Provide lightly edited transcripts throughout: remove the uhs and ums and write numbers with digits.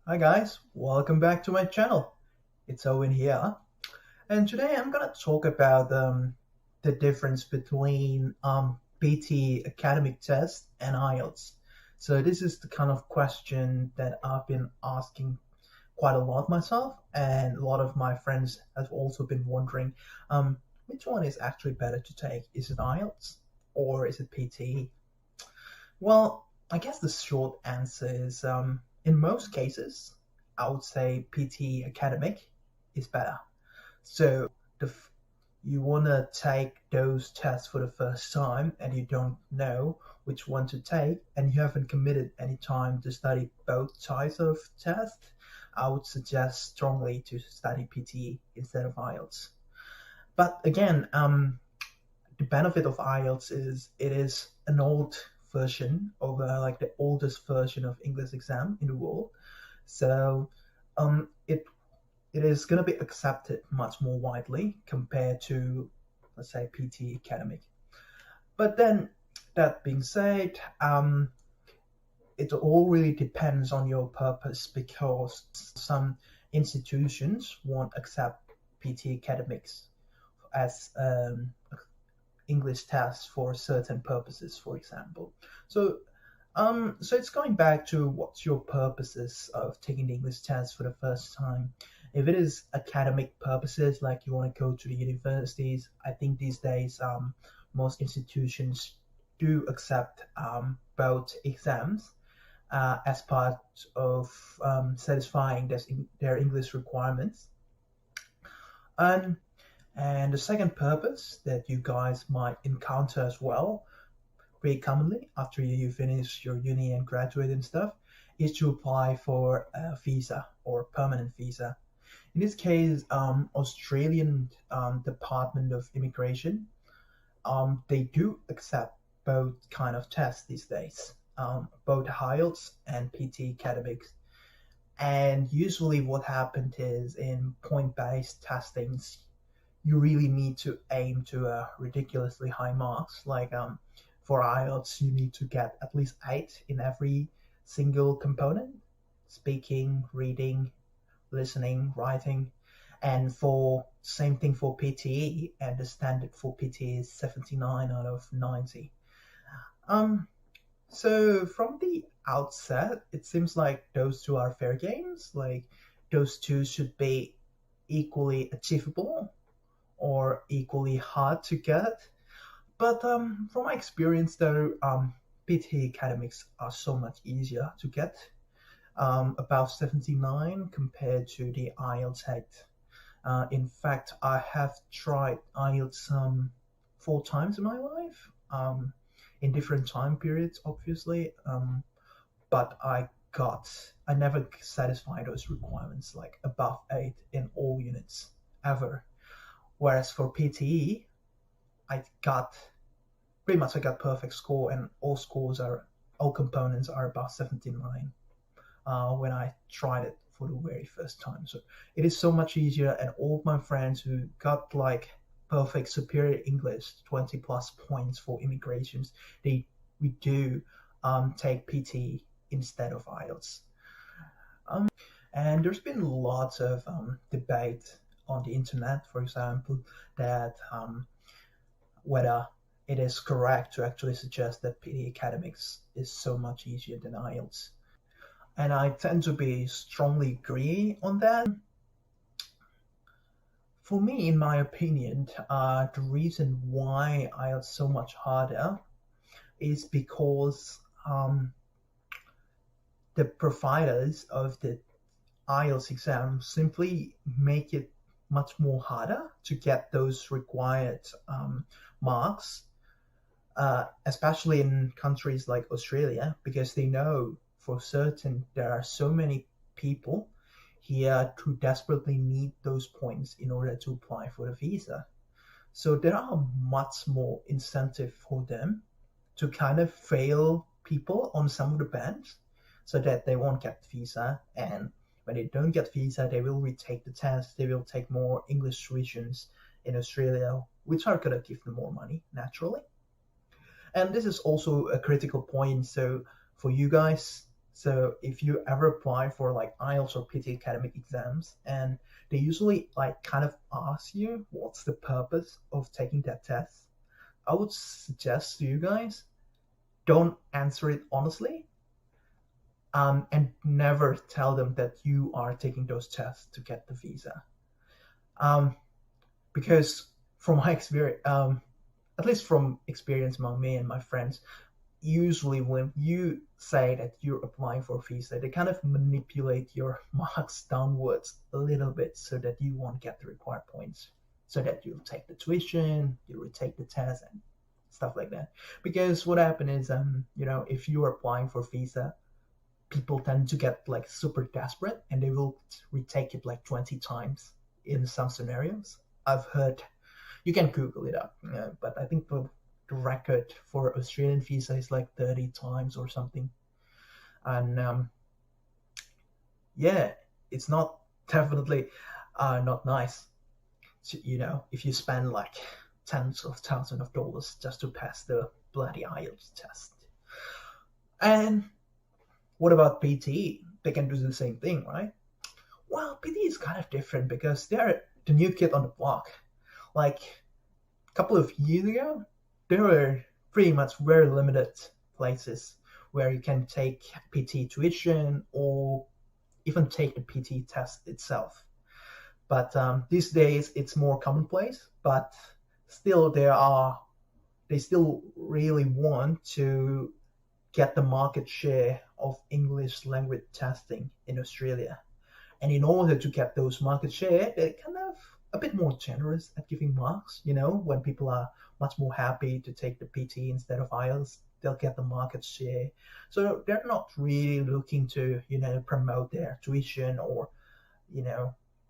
Hi guys, welcome back to my channel. It's Owen here, and today I'm gonna talk about the difference between PT academic test and IELTS. So this is the kind of question that I've been asking quite a lot myself, and a lot of my friends have also been wondering, which one is actually better to take? Is it IELTS or is it PTE? Well, I guess the short answer is in most cases, I would say PT academic is better. So you want to take those tests for the first time and you don't know which one to take and you haven't committed any time to study both types of tests, I would suggest strongly to study PTE instead of IELTS. But again, the benefit of IELTS is it is an old version of like the oldest version of English exam in the world. So it is going to be accepted much more widely compared to, let's say, PT academic. But then that being said, it all really depends on your purpose because some institutions won't accept PT academics as English tests for certain purposes, for example. So, so it's going back to what's your purposes of taking the English test for the first time. If it is academic purposes, like you want to go to the universities, I think these days most institutions do accept both exams as part of satisfying their English requirements. And and the second purpose that you guys might encounter as well, pretty commonly after you finish your uni and graduate and stuff, is to apply for a visa or permanent visa. In this case, Australian Department of Immigration, they do accept both kind of tests these days, both IELTS and PT academics. And usually, what happened is in point-based testings, you really need to aim to a ridiculously high marks. Like for IELTS, you need to get at least 8 in every single component: speaking, reading, listening, writing. And for same thing for PTE, and the standard for PTE is 79 out of 90. Um, so from the outset, it seems like those two are fair games. Like those two should be equally achievable or equally hard to get. But from my experience, though, PT academics are so much easier to get, about 79 compared to the IELTS 8. In fact, I have tried IELTS 4 times in my life, in different time periods, obviously, but I never satisfied those requirements, like above 8 in all units, ever. Whereas for PTE, I got I got perfect score, and all components are above 79 when I tried it for the very first time. So it is so much easier, and all of my friends who got like perfect superior English 20 plus points for immigrations, we do take PT instead of IELTS. And there's been lots of debate on the internet, for example, that whether it is correct to actually suggest that PT academics is so much easier than IELTS. And I tend to be strongly agree on that. For me, in my opinion, the reason why IELTS is so much harder is because the providers of the IELTS exam simply make it much more harder to get those required marks, especially in countries like Australia, because they know for certain there are so many people here who desperately need those points in order to apply for the visa. So there are much more incentive for them to kind of fail people on some of the bands so that they won't get visa. And when they don't get visa, they will retake the test. They will take more English tuitions in Australia, which are going to give them more money naturally. And this is also a critical point. So for you guys, So if you ever apply for like IELTS or PT academic exams, and they usually like kind of ask you what's the purpose of taking that test, I would suggest to you guys, don't answer it honestly, and never tell them that you are taking those tests to get the visa. Um, because from my experience, at least from experience among me and my friends, usually when you say that you're applying for a visa, they kind of manipulate your marks downwards a little bit so that you won't get the required points, so that you'll take the tuition, you'll retake the test, and stuff like that. Because what happened is, if you are applying for visa, people tend to get like super desperate and they will retake it like 20 times in some scenarios. I've heard, you can Google it up, but I think the record for Australian visa is like 30 times or something. And yeah, it's not definitely not nice. So, if you spend like tens of thousands of dollars just to pass the bloody IELTS test. And what about PTE? They can do the same thing, right? Well, PTE is kind of different because they're the new kid on the block. Like a couple of years ago, there were pretty much very limited places where you can take PT tuition or even take the PT test itself. But these days it's more commonplace, but still they still really want to get the market share of English language testing in Australia. And in order to get those market share, they're kind of a bit more generous at giving marks. When people are much more happy to take the PT instead of IELTS, they'll get the market share. So they're not really looking to, promote their tuition or,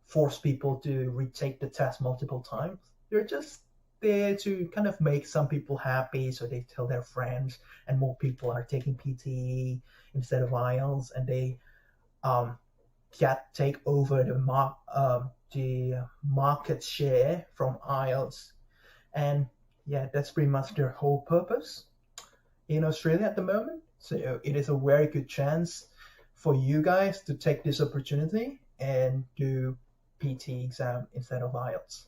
force people to retake the test multiple times. They're just there to kind of make some people happy, so they tell their friends, and more people are taking PTE instead of IELTS, and they take over the market share from IELTS. And yeah, that's pretty much their whole purpose in Australia at the moment. So it is a very good chance for you guys to take this opportunity and do PT exam instead of IELTS.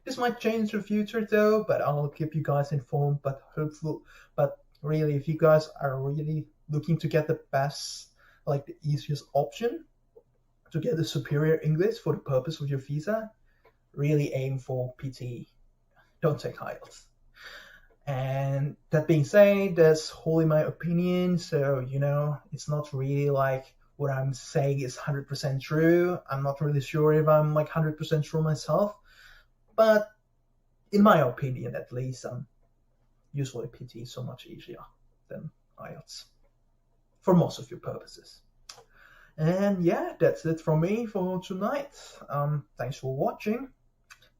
This might change in the future though, but I'll keep you guys informed. But really, if you guys are really looking to get the best, like the easiest option to get the superior English for the purpose of your visa, really aim for PTE. Don't take IELTS. And that being said, that's wholly my opinion. So, it's not really like what I'm saying is 100% true. I'm not really sure if I'm like 100% true myself. But in my opinion, at least, usually PT is so much easier than IELTS for most of your purposes. And yeah, that's it from me for tonight. Thanks for watching,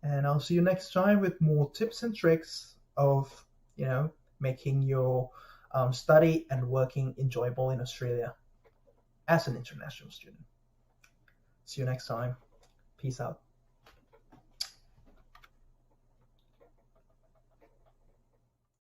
and I'll see you next time with more tips and tricks of making your study and working enjoyable in Australia as an international student. See you next time. Peace out.